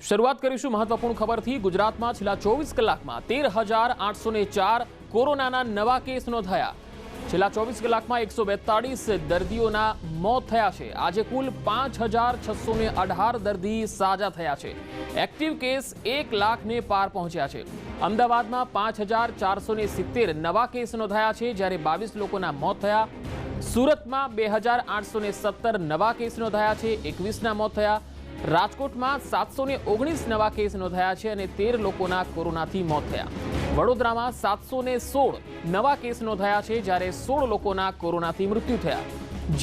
શરૂઆત કરીશું મહત્વપૂર્ણ ખબરથી। ગુજરાતમાં છેલ્લા 24 કલાકમાં 13,804 કોરોનાના નવા કેસ નોંધાયા। છેલ્લા 24 કલાકમાં 142 દર્દીઓના મોત થયા છે। આજે કુલ 5,618 દર્દી સાજા થયા છે। એક્ટિવ કેસ 1 લાખને પાર પહોંચ્યા છે। અમદાવાદમાં 5,470 નવા કેસ નોંધાયા છે, જ્યારે 22 લોકોના મોત થયા। સુરતમાં 2,817 નવા કેસ નોંધાયા છે, 21ના મોત થયા। રાજકોટમાં 719 નવા કેસ નોંધાયા છે અને 13 લોકોના કોરોનાથી મોત થયા। વડોદરામાં 716 નવા કેસ નોંધાયા છે, જ્યારે 16 લોકોના કોરોનાથી મૃત્યુ થયા।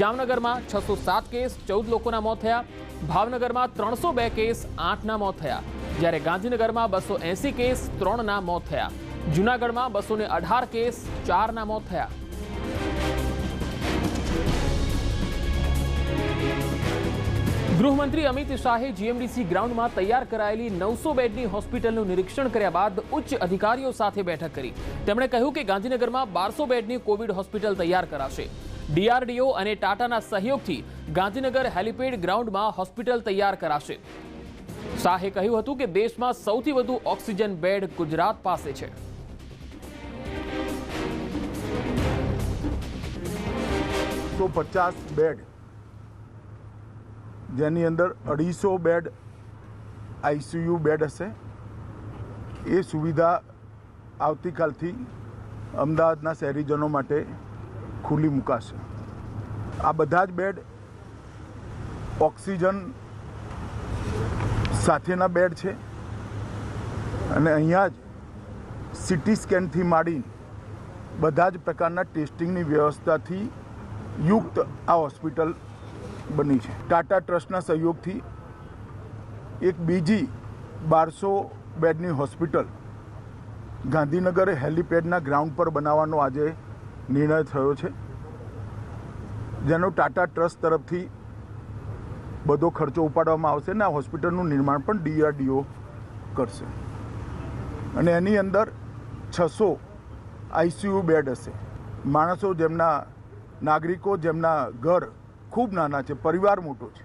જામનગરમાં 607 કેસ, 14 લોકોના મોત થયા। ભાવનગરમાં 302 કેસ, 8ના મોત થયા, જ્યારે ગાંધીનગરમાં 280 કેસ, 3ના મોત થયા। જૂનાગઢમાં 218 કેસ, 4ના મોત થયા। ગૃહમંત્રી અમિત શાહે જીએમડીસી ગ્રાઉન્ડમાં તૈયાર કરાયેલી 900 બેડની હોસ્પિટલનું નિરીક્ષણ કર્યા બાદ ઉચ્ચ અધિકારીઓ સાથે બેઠક કરી। તેમણે કહ્યું કે ગાંધીનગરમાં 1200 બેડની કોવિડ હોસ્પિટલ તૈયાર કરાશે। ડીઆરડીઓ અને ટાટાના સહયોગથી ગાંધીનગર હેલિપેડ ગ્રાઉન્ડમાં હોસ્પિટલ તૈયાર કરાશે। શાહે કહ્યું હતું કે દેશમાં સૌથી વધુ ઓક્સિજન બેડ ગુજરાત પાસે છે। 150 બેડ, જેની અંદર 250 બેડ આઈસીયુ બેડ હશે। એ સુવિધા આવતીકાલથી અમદાવાદના શહેરીજનો માટે ખુલ્લી મુકાશે। આ બધા જ બેડ ઓક્સિજન સાથેના બેડ છે અને અહીંયા જ સિટી સ્કેનથી માંડી બધા જ પ્રકારના ટેસ્ટિંગની વ્યવસ્થાથી યુક્ત આ હોસ્પિટલ બની છે। ટાટા ટ્રસ્ટના સહયોગથી એક બીજી 1200 બેડની હોસ્પિટલ ગાંધીનગર હેલિપેડના ગ્રાઉન્ડ પર બનાવવાનો આજે નિર્ણય થયો છે, જેનો ટાટા ટ્રસ્ટ તરફથી બધો ખર્ચો ઉપાડવામાં આવશે અને આ હોસ્પિટલનું નિર્માણ પણ ડીઆરડીઓ કરશે અને એની અંદર 600 આઈસીયુ બેડ હશે। માણસો જેમના નાગરિકો જેમના ઘર ખૂબ નાના છે, પરિવાર મોટો છે,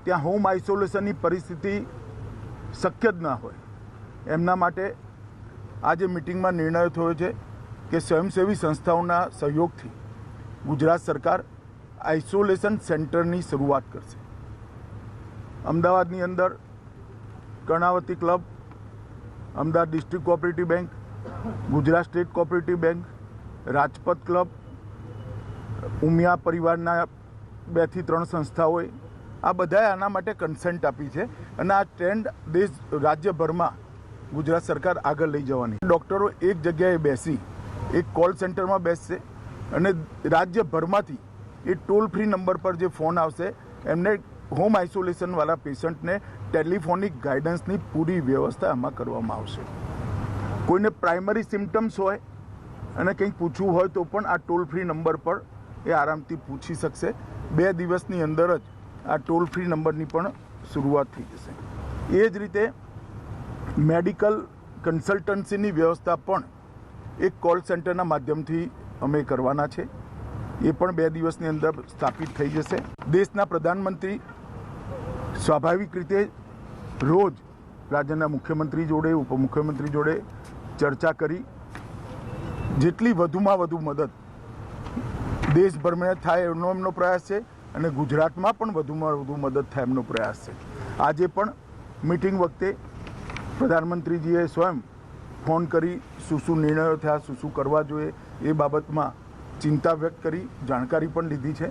ત્યાં હોમ આઇસોલેશનની પરિસ્થિતિ શક્ય જ ના હોય, એમના માટે આજે મિટિંગમાં નિર્ણય થયો છે કે સ્વયંસેવી સંસ્થાઓના સહયોગથી ગુજરાત સરકાર આઇસોલેશન સેન્ટરની શરૂઆત કરશે। અમદાવાદની અંદર Karnavati club, Ahmedabad district cooperative bank, Gujarat state cooperative bank, Rajpath club, Umiya પરિવારના 2 થી 3 સંસ્થાઓએ આ બધાએ આના માટે કન્સેન્ટ આપી છે અને આ ટ્રેન્ડ રાજ્યભરમાં ગુજરાત સરકાર આગળ લઈ જવાની। ડૉક્ટરો એક જગ્યાએ બેસી એક કોલ સેન્ટરમાં બેસશે અને રાજ્યભરમાંથી એ ટોલ ફ્રી નંબર પર જે ફોન આવશે એમને હોમ આઇસોલેશનવાળા પેશન્ટને ટેલિફોનિક ગાઈડન્સની પૂરી વ્યવસ્થા આમાં કરવામાં આવશે। કોઈને પ્રાઇમરી સિમ્ટમ્સ હોય અને કંઈક પૂછવું હોય તો પણ આ ટોલ ફ્રી નંબર પર એ આરામથી પૂછી શકશે। 2 દિવસની અંદર જ આ ટોલ ફ્રી નંબરની પણ શરૂઆત થઈ જશે। એ જ રીતે મેડિકલ કન્સલ્ટન્સીની વ્યવસ્થા પણ એક કોલ સેન્ટરના માધ્યમથી અમે કરવાના છે, એ પણ 2 દિવસની અંદર સ્થાપિત થઈ જશે। દેશના પ્રધાનમંત્રી સ્વાભાવિક રીતે રોજ રાજ્યના મુખ્યમંત્રી જોડે, ઉપમુખ્યમંત્રી જોડે ચર્ચા કરી જેટલી વધુમાં વધુ મદદ દેશભરમાં થાય એમનો પ્રયાસ છે અને ગુજરાતમાં પણ વધુમાં વધુ મદદ થાય એમનો પ્રયાસ છે। આજે પણ મિટિંગ વખતે પ્રધાનમંત્રીજીએ સ્વયં ફોન કરી શું નિર્ણયો થયા, શું કરવા જોઈએ એ બાબતમાં ચિંતા વ્યક્ત કરી, જાણકારી પણ લીધી છે।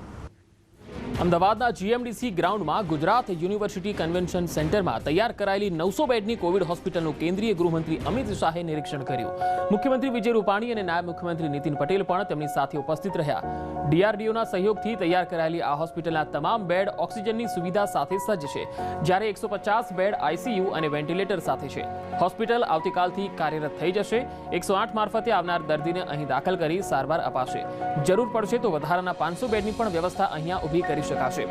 અમદાવાદના જીએમડીસી ગ્રાઉન્ડમાં ગુજરાત યુનિવર્સિટી કન્વેન્શન સેન્ટરમાં તૈયાર કરાયેલી 900 બેડની કોવિડ હોસ્પિટલનું કેન્દ્રીય ગૃહમંત્રી અમિત શાહે નિરીક્ષણ કર્યું। મુખ્યમંત્રી વિજય રૂપાણી અને નાયબ મુખ્યમંત્રી નીતિન પટેલ પણ તેમની સાથે ઉપસ્થિત રહ્યા। ડીઆરડીઓના સહયોગથી તૈયાર કરાયેલી આ હોસ્પિટલના તમામ બેડ ઓક્સિજનની સુવિધા સાથે સજ્જ છે, જ્યારે 150 બેડ આઈસીયુ અને વેન્ટિલેટર સાથે છે। હોસ્પિટલ આવતીકાલથી કાર્યરત થઈ જશે। 108 મારફતે આવનાર દર્દીને અહીં દાખલ કરી સારવાર અપાશે। જરૂર પડશે તો વધારાના 500 બેડની પણ વ્યવસ્થા અહીંયા ઊભી કરી શકાશે।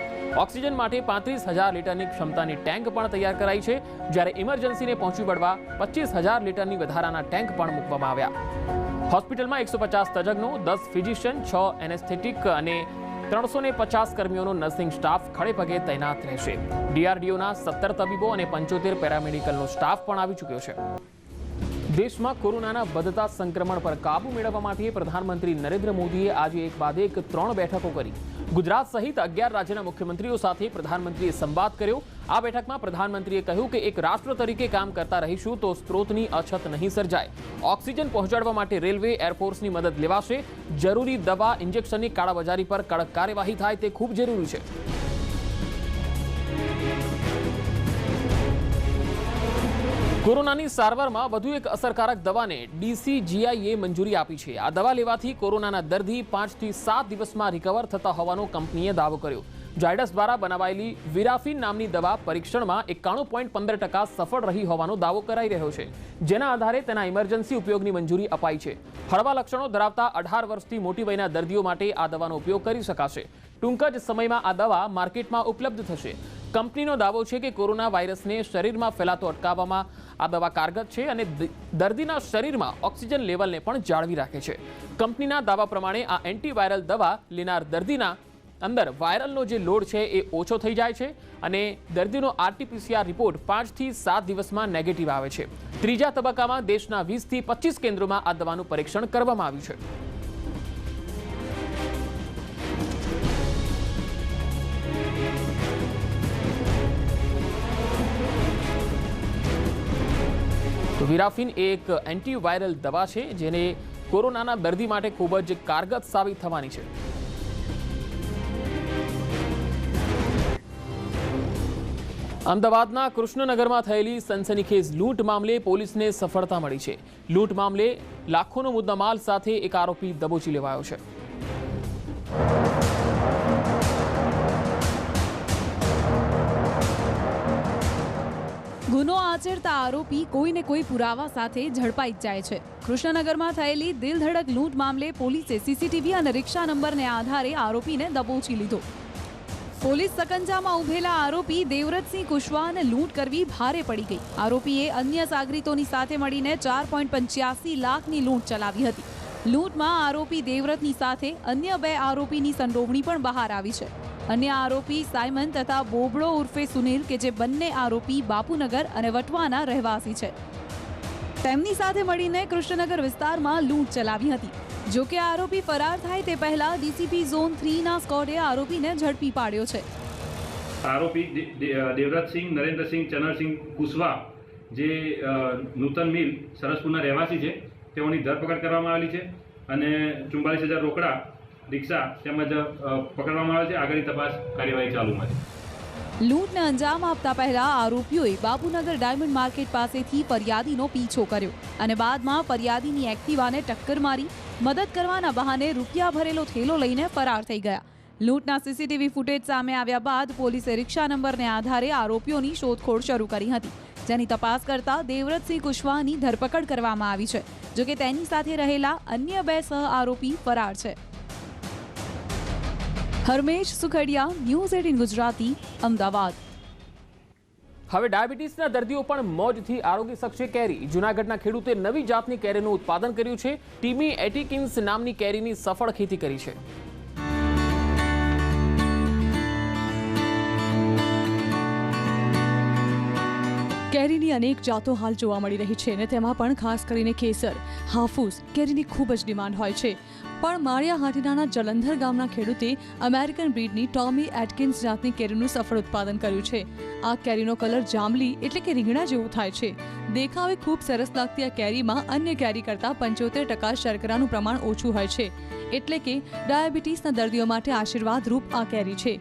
ઓક્સિજન માટે 35,000 લીટરની ક્ષમતાની ટેન્ક પણ તૈયાર કરાઈ છે, જ્યારે ઇમરજન્સીને પહોંચી વળવા 25,000 લીટરની વધારાના ટેન્ક પણ મૂકવામાં આવ્યા। હોસ્પિટલમાં 150 તજજ્ઞો, 10 ફિઝિશિયન, 6 એનેસ્થેટિક અને 350 કર્મીઓનો નર્સિંગ સ્ટાફ ખડે પગે તૈનાત રહેશે. DRDOના 17 તબીબો અને 75 પેરામેડિકલનો સ્ટાફ પણ આવી ચૂક્યો છે. દેશમાં કોરોનાના વધતા સંક્રમણ પર કાબુ મેળવવા માટે પ્રધાનમંત્રી નરેન્દ્ર મોદીએ આજે એક બાદ એક 3 બેઠકો કરી. ગુજરાત સહિત 11 રાજ્યના મુખ્યમંત્રીઓ સાથે પ્રધાનમંત્રીએ સંવાદ કર્યો. આ બેઠકમાં પ્રધાનમંત્રીએ કહ્યું કે એક રાષ્ટ્ર તરીકે કામ કરતા રહીશું તો સ્ત્રોતની અછત નહીં સર્જાય. ઓક્સિજન પહોંચાડવા માટે રેલવે, એરફોર્સની મદદ લેવાશે. જરૂરી દવા, ઇન્જેક્શનની કાળાબજારી પર કડક કાર્યવાહી થાય તે ખૂબ જરૂરી છે. કોરોનાની સારવારમાં વધુ એક અસરકારક દવાને DCGIએ મંજૂરી આપી છે. આ દવા લેવાથી કોરોનાના દર્દી 5 થી 7 દિવસમાં રિકવર થતા હોવાનો કંપનીએ દાવો કર્યો. ઝાયડસ દ્વારા બનાવાયેલી વિરાફિન નામની દવા પરીક્ષણમાં 91.15% સફળ રહી હોવાનો દાવો કરાઈ રહ્યો છે, જેના આધારે તેના ઇમરજન્સી ઉપયોગની મંજૂરી અપાઈ છે. હળવા લક્ષણો ધરાવતા 18 વર્ષથી મોટી વયના દર્દીઓ માટે આ દવાનો ઉપયોગ કરી શકાશે. ટૂંક જ સમયમાં આ દવા માર્કેટમાં ઉપલબ્ધ થશે. કંપનીનો દાવો છે કે કોરોના વાયરસને શરીરમાં ફેલાતો અટકાવવામાં આ દવા કારગર છે અને દર્દીના શરીરમાં ઓક્સિજન લેવલને પણ જાળવી રાખે છે. કંપનીના દાવા પ્રમાણે આ એન્ટીવાયરલ દવા લેનાર દર્દીના અંદર વાયરલનો જે લોડ છે એ ઓછો થઈ જાય છે અને દર્દીનો RT-PCR રિપોર્ટ 5 થી 7 દિવસમાં નેગેટિવ આવે છે. ત્રીજા તબક્કામાં દેશના 20 થી 25 કેન્દ્રોમાં આ દવાનું પરીક્ષણ કરવામાં આવ્યું છે. તો વિરાફિન એક એન્ટીવાયરલ દવા છે જેને કોરોનાના દર્દી માટે ખૂબ જ કારગર સાબિત થવાની છે. અમદાવાદના કૃષ્ણનગરમાં થયેલી સનસનીખેજ લૂંટ મામલે પોલીસને સફળતા મળી છે. લૂંટ મામલે લાખોનો મુદ્દામાલ સાથે એક આરોપી દબોચી લેવાયો છે. ગુનો આચરતા આરોપી કોઈને કોઈ પુરાવા સાથે ઝડપાઈ જ જાય છે. કૃષ્ણનગરમાં થયેલી દિલધડક લૂંટ મામલે પોલીસે CCTV અને રિક્ષા નંબરને આધારે આરોપીને દબોચી લીધો. પોલીસ સકંજામાં ઉભેલા આરોપી દેવવ્રતસિંહ કુશવાહાને લૂંટ કરવી ભારે પડી ગઈ. આરોપીએ અન્ય સાગરીતોની સાથે મળીને 4.85 લાખની લૂંટ ચલાવી હતી. લૂંટમાં આરોપી દેવવ્રતની સાથે અન્ય 2 આરોપીની સંડોવણી પણ બહાર આવી છે. અન્ય આરોપી સાયમન તથા બોબડો ઉર્ફે સુનિલ કે જે બંને આરોપી બાપુનગર અને વટવાના રહેવાસી છે. તેમની સાથે મળીને કૃષ્ણનગર વિસ્તારમાં લૂંટ ચલાવી હતી. જો કે આરોપી ફરાર થાય તે પહેલા DCP ઝોન 3ના સ્કોડે આરોપીને ઝડપી પાડ્યો છે. આરોપી દેવવ્રતસિંહ નરેન્દ્રસિંહ ચનરસિંહ કુશવાહ જે નૂતન મિલ સરસપુરના રહેવાસી છે, તેઓની ધરપકડ કરવામાં આવેલી છે અને 44,000 રોકડા, રિક્ષા તેમજ પકડવામાં આવે છે. આગળની તપાસ કાર્યવાહી ચાલુમાં છે. લૂંટને અંજામ આપતા પહેલા આરોપીઓએ બાપુનગર ડાયમંડ માર્કેટ પાસેથી ફરિયાદીનો પીછો કર્યો અને બાદમાં ફરિયાદીની એક્ટિવાને ટક્કર મારી મદદ કરવાના બહાને રૂપિયા ભરેલો થેલો લઈને ફરાર થઈ ગયા. લૂંટના CCTV ફૂટેજ સામે આવ્યા બાદ પોલીસે રિક્ષા નંબરને આધારે આરોપીઓની શોધખોળ શરૂ કરી હતી, જેની તપાસ કરતા દેવવ્રતસિંહ કુશવાહાની ધરપકડ કરવામાં આવી છે. જોકે તેની સાથે રહેલા અન્ય 2 સહ આરોપી ફરાર છે. હરમેશ સુખડિયા, ન્યૂઝ 18 ગુજરાતી, અમદાવાદ. હવે ડાયાબિટીસના દર્દીઓ પણ મોજથી આરોગી શકશે કેરી. જૂનાગઢના ખેડૂતે નવી જાતની કેરીનું ઉત્પાદન કર્યું છે. ટીમી એટિકિન્સ નામની કેરીની સફળ ખેતી કરી છે. કેરીની અનેક જાતો હાલ જોવા મળી રહી છે અને તેમાં પણ ખાસ કરીને કેસર, હાફૂસ કેરીની ખૂબ જ ડિમાન્ડ હોય છે. પણ માળિયા હાટીનાના જલંધર ગામના ખેડૂતે અમેરિકન બ્રીડની ટોમી એટકિન્સ જાતની કેરીનું સફળ ઉત્પાદન કર્યું છે. આ કેરીનો કલર જાંબલી એટલે કે રીંગણા જેવો થાય છે. દેખાવે ખૂબ સરસ લાગતી આ કેરીમાં અન્ય કેરી કરતાં 75% શર્કરાનું પ્રમાણ ઓછું હોય છે, એટલે કે ડાયાબિટીસના દર્દીઓ માટે આશીર્વાદરૂપ આ કેરી છે.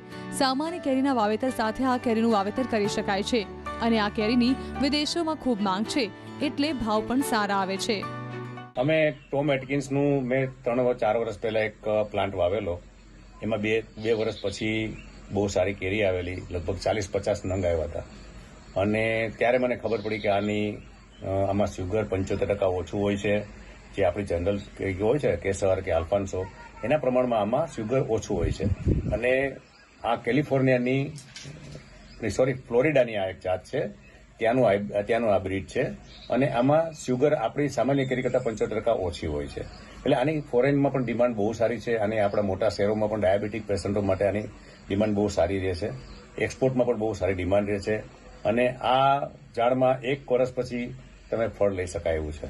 સામાન્ય કેરીના વાવેતર સાથે આ કેરીનું વાવેતર કરી શકાય છે અને આ કેરીની વિદેશોમાં ખૂબ માંગ છે, એટલે ભાવ પણ સારા આવે છે. અમે ટોમ એટકિન્સનું મેં 3-4 વર્ષ પહેલા એક પ્લાન્ટ વાવેલો. એમાં બે વર્ષ પછી બહુ સારી કેરી આવેલી, લગભગ 40-50 નંગ આવ્યા હતા અને ત્યારે મને ખબર પડી કે આમાં શુગર 75% ઓછું હોય છે. જે આપણી જનરલ હોય છે કેસર કે આલ્ફાન્સો, એના પ્રમાણમાં આમાં શુગર ઓછું હોય છે. અને આ ફ્લોરિડાની આ એક જાત છે, ત્યાંનું આ બ્રીડ છે અને આમાં શુગર આપણી સામાન્ય કેરી કરતાં 75% ઓછી હોય છે. એટલે આની ફોરેનમાં પણ ડિમાન્ડ બહુ સારી છે અને આપણા મોટા શહેરોમાં પણ ડાયાબિટીક પેશન્ટો માટે આની ડિમાન્ડ બહુ સારી રહે છે. એક્સપોર્ટમાં પણ બહુ સારી ડિમાન્ડ રહે છે અને આ ઝાડમાં 1 વર્ષ પછી તમે ફળ લઈ શકાય એવું છે.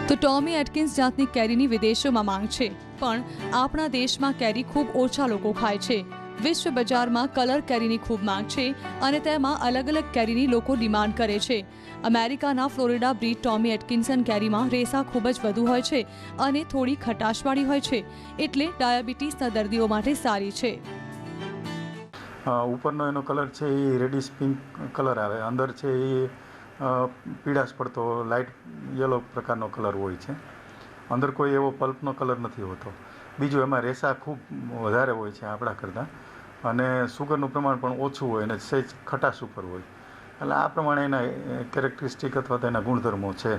તો ટોમી એટકિન્સ જાતની કેરીની વિદેશોમાં માંગ છે, પણ આપણા દેશમાં કેરી ખૂબ ઓછા લોકો ખાય છે. વિશ્વ બજારમાં કલર કેરીની ખૂબ માંગ છે અને તેમાં અલગ અલગ કેરીની લોકો ડિમાન્ડ કરે છે. અમેરિકાના ફ્લોરિડા બ્રીડ ટોમી એટકિન્સન કેરીમાં રેસા ખૂબ જ વધુ હોય છે અને થોડી ખટાશવાળી હોય છે, એટલે ડાયાબિટીસના દર્દીઓ માટે સારી છે. ઉપરનો એનો કલર છે એ રેડિશ પિંક કલર આવે, અંદર છે એ પીળાશ પડતો લાઇટ યલો પ્રકારનો કલર હોય છે. અંદર કોઈ એવો પલ્પનો કલર નથી હોતો. બીજું એમાં રેસા ખૂબ વધારે હોય છે આપણા કરતાં, અને સુગરનું પ્રમાણ પણ ઓછું હોય અને સહેજ ખટાશ ઉપર હોય. એટલે આ પ્રમાણે એના કેરેક્ટરિસ્ટિક અથવા તો એના ગુણધર્મો છે.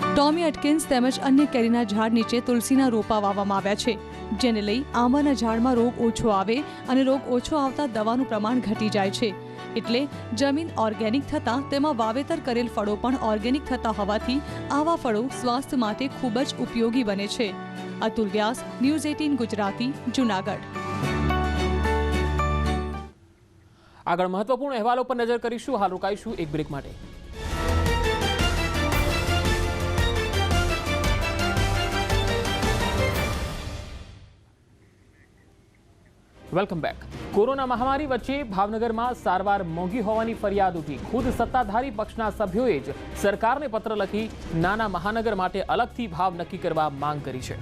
ટોમી એટકિન્સ તેમજ અન્ય કેરીના ઝાડ નીચે તુલસીના રોપા વાવવામાં આવ્યા છે, જેને લઈ આંબાના ઝાડમાં રોગ ઓછો આવે અને રોગ ઓછો આવતા દવાનું પ્રમાણ ઘટી જાય છે. એટલે જમીન ઓર્ગેનિક થતાં તેમાં વાવેતર કરેલ ફળો પણ ઓર્ગેનિક થતા હોવાથી આવા ફળો સ્વાસ્થ્ય માટે ખૂબ જ ઉપયોગી બને છે. અતુલ વ્યાસ, ન્યૂઝ 18 ગુજરાતી, જૂનાગઢ. આગળ મહત્વપૂર્ણ અહેવાલો પર નજર કરીશું. હાલ રોકાઈશું એક બ્રેક માટે. Welcome back. કોરોના મહામારી વચ્ચે ભાવનગરમાં સારવાર મોંઘી હોવાની ફરિયાદ ઉઠી. ખુદ સત્તાધારી પક્ષના સભ્યોએ જ સરકારને પત્ર લખી નાના મહાનગર માટે અલગથી ભાવ નક્કી કરવા માંગ કરી છે.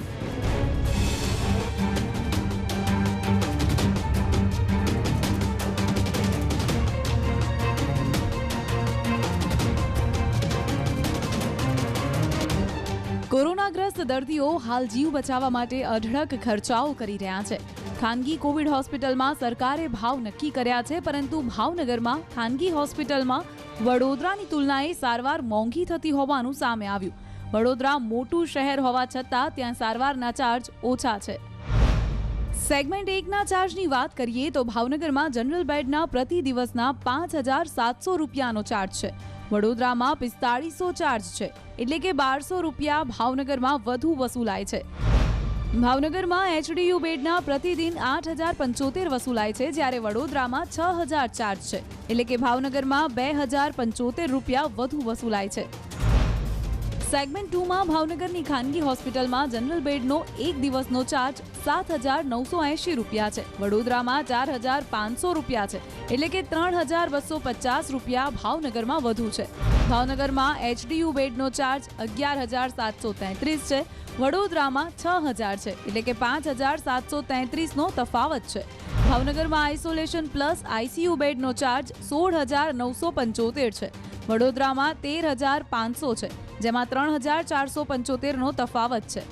કોરોનાગ્રસ્ત દર્દીઓ હાલ જીવ બચાવવા માટે અઢળક ખર્ચાઓ કરી રહ્યા છે. ખાનગી કોવિડ હોસ્પિટલમાં સરકારે ભાવ નક્કી કર્યા છે, પરંતુ ભાવનગરમાં ખાનગી હોસ્પિટલમાં વડોદરાની તુલનાએ સારવાર મોંઘી થતી હોવાનું સામે આવ્યું. વડોદરા મોટું શહેર હોવા છતાં ત્યાં સારવારના ચાર્જ ઓછા છે. સેગમેન્ટ 1ના ચાર્જની વાત કરીએ તો ભાવનગરમાં જનરલ બેડના પ્રતિ દિવસના 5,700 રૂપિયાનો ચાર્જ છે. વડોદરામાં 4500 ચાર્જ છે, એટલે કે 1200 રૂપિયા ભાવનગરમાં વધુ વસૂલાય છે. ભાવનગરમાં એચડીયુ બેડના પ્રતિદિન 8,075 વસૂલાય છે, જ્યારે વડોદરામાં 6,000 ચાર્જ છે, એટલે કે ભાવનગરમાં 2,075 રૂપિયા વધુ વસૂલાય છે. સેગમેન્ટ 2માં ભાવનગરની ખાનગી હોસ્પિટલમાં જનરલ બેડનો એક દિવસનો ચાર્જ 7,980 રૂપિયા છે. વડોદરામાં 4,500 રૂપિયા છે, એટલે કે 3,250 રૂપિયા ભાવનગરમાં વધુ છે. ભાવનગરમાં એચડીયુ બેડનો ચાર્જ 11,733 છે, વડોદરામાં 6,000 છે, એટલે કે 5,733નો તફાવત છે. ભાવનગરમાં આઇસોલેશન પ્લસ આઈસીયુ બેડનો ચાર્જ 16,975 છે, વડોદરામાં 13,500 છે, જેમાં 3,475નો તફાવત છે.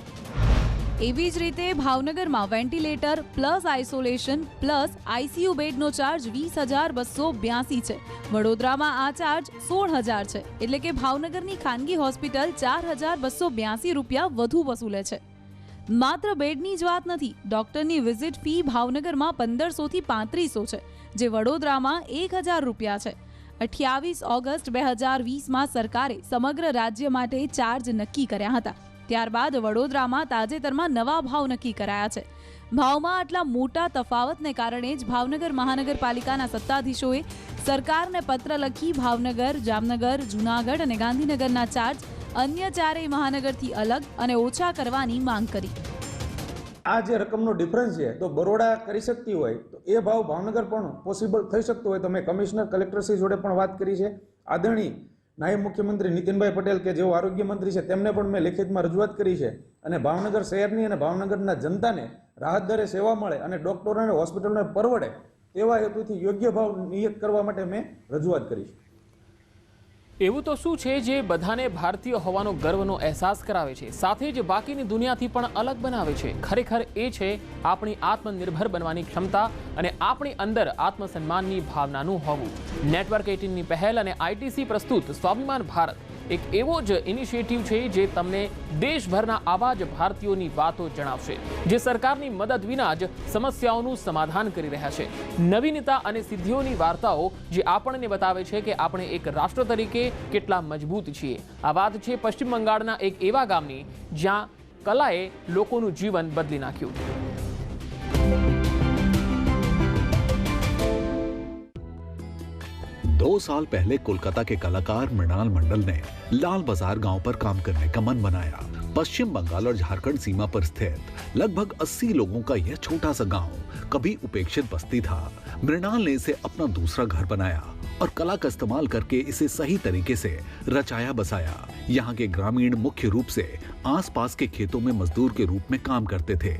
એવી જ રીતે ભાવનગરમાં ventilator plus isolation plus ICU બેડનો ચાર્જ 20,282 છે, વડોદરામાં આ ચાર્જ 16,000 છે, એટલે કે ભાવનગરની ખાનગી હોસ્પિટલ 4,282 રૂપિયા વધુ વસૂલે છે. માત્ર બેડની જ વાત નથી, ડોક્ટરની વિઝિટ ફી ભાવનગરમાં 1,500થી 3,500 છે, જે વડોદરામાં 1,000 રૂપિયા છે. 28 ઓગસ્ટ 2020માં સરકારે સમગ્ર રાજ્ય માટે ચાર્જ નક્કી કર્યા હતા. ત્યારબાદ વડોદરામાં તાજેતરમાં નવા ભાવ નક્કી કરાયા છે. ભાવમાં આટલા મોટા તફાવતને કારણે જ ભાવનગર મહાનગરપાલિકાના સત્તાધીશોએ સરકારને પત્ર લખી ભાવનગર, જામનગર, જૂનાગઢ અને ગાંધીનગરના ચાર્જ અન્ય ચારેય મહાનગરથી અલગ અને ઓછા કરવાની માંગ કરી. આ જે રકમનો ડિફરન્સ છે તો બરોડા કરી શકતી હોય તો એ ભાવ ભાવનગર પણ પોસિબલ થઈ શકતો હોય તો મેં કમિશનર કલેક્ટરશ્રી જોડે પણ વાત કરી છે. આદરણીય નાયબ મુખ્યમંત્રી નીતિનભાઈ પટેલ કે જેઓ આરોગ્ય મંત્રી છે તેમને પણ મેં લેખિતમાં રજૂઆત કરી છે અને ભાવનગર શહેરની અને ભાવનગરના જનતાને રાહત દરે સેવા મળે અને ડોક્ટરોને હોસ્પિટલને પરવડે તેવા હેતુથી યોગ્ય ભાવ નિયત કરવા માટે મેં રજૂઆત કરી છે. એવું તો શું છે જે બધાને ભારતીય હોવાનો ગર્વનો અહેસાસ કરાવે છે, સાથે જ બાકીની દુનિયાથી પણ અલગ બનાવે છે? ખરેખર એ છે આપણી આત્મનિર્ભર બનવાની ક્ષમતા અને આપણી અંદર આત્મસન્માનની ભાવનાનું હોવું. નેટવર્ક 18ની પહેલ અને આઈટીસી પ્રસ્તુત સ્વાભિમાન ભારત એક એવો જ ઇનિશિયેટિવ છે જે તમને દેશભરના આવા જ ભારતીયોની વાતો જણાવશે, જે સરકારની મદદ વિના જ સમસ્યાઓનું સમાધાન કરી રહ્યા છે। નવીનતા અને સિદ્ધિઓની વાર્તાઓ જે આપણને બતાવે છે કે આપણે એક રાષ્ટ્ર તરીકે કેટલા મજબૂત છીએ। આ વાત છે પશ્ચિમ બંગાળના એક એવા ગામની જ્યાં કલાએ લોકોનું જીવન બદલી નાખ્યું। 2 साल पहले कोलकाता के कलाकार मृणाल मंडल ने लाल बाजार गांव पर काम करने का मन बनाया। पश्चिम बंगाल और झारखंड सीमा पर स्थित लगभग 80 लोगों का यह छोटा सा गांव कभी उपेक्षित बस्ती था। मृणाल ने इसे अपना दूसरा घर बनाया और कला का इस्तेमाल करके इसे सही तरीके से रचाया बसाया। यहाँ के ग्रामीण मुख्य रूप से आसपास के खेतों में मजदूर के रूप में काम करते थे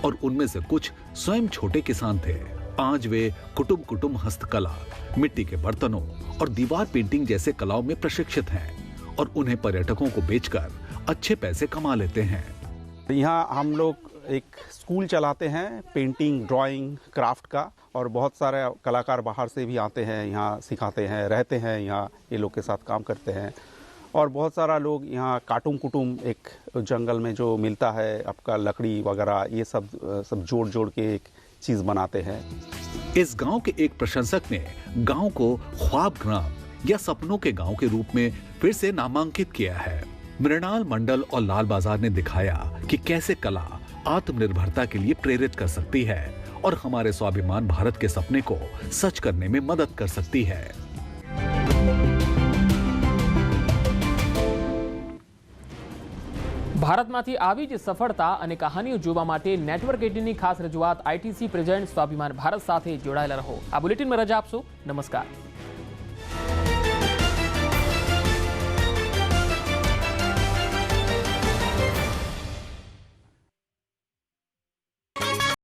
और उनमें से कुछ स्वयं छोटे किसान थे। आज वे कुटुंब हस्तकला, मिट्टी के बर्तनों और दीवार पेंटिंग जैसे कलाओं में प्रशिक्षित हैं और उन्हें पर्यटकों को बेचकर अच्छे पैसे कमा लेते हैं। यहाँ हम लोग एक स्कूल चलाते हैं पेंटिंग, ड्राइंग, क्राफ्ट का, और बहुत सारे कलाकार बाहर से भी आते हैं, यहाँ सिखाते हैं, रहते हैं, यहाँ ये लोग के साथ काम करते हैं। और बहुत सारा लोग यहाँ कुटुंब एक जंगल में जो मिलता है आपका लकड़ी वगैरह, ये सब जोड़ के एक चीज बनाते हैं। इस गांव के एक प्रशंसक ने गांव को ख्वाब ग्राम या सपनों के गांव के रूप में फिर से नामांकित किया है। मृणाल मंडल और लाल बाजार ने दिखाया कि कैसे कला आत्मनिर्भरता के लिए प्रेरित कर सकती है और हमारे स्वाभिमान भारत के सपने को सच करने में मदद कर सकती है। ભારતમાંથી આવી જ સફળતા અને કહાનીઓ જોવા માટે નેટવર્ક 18ની ખાસ રજૂઆત ITC પ્રેઝન્ટ સ્વાભિમાન ભારત સાથે જોડાયેલા રહો। આ બુલેટિનમાં રજા આપશો। નમસ્કાર।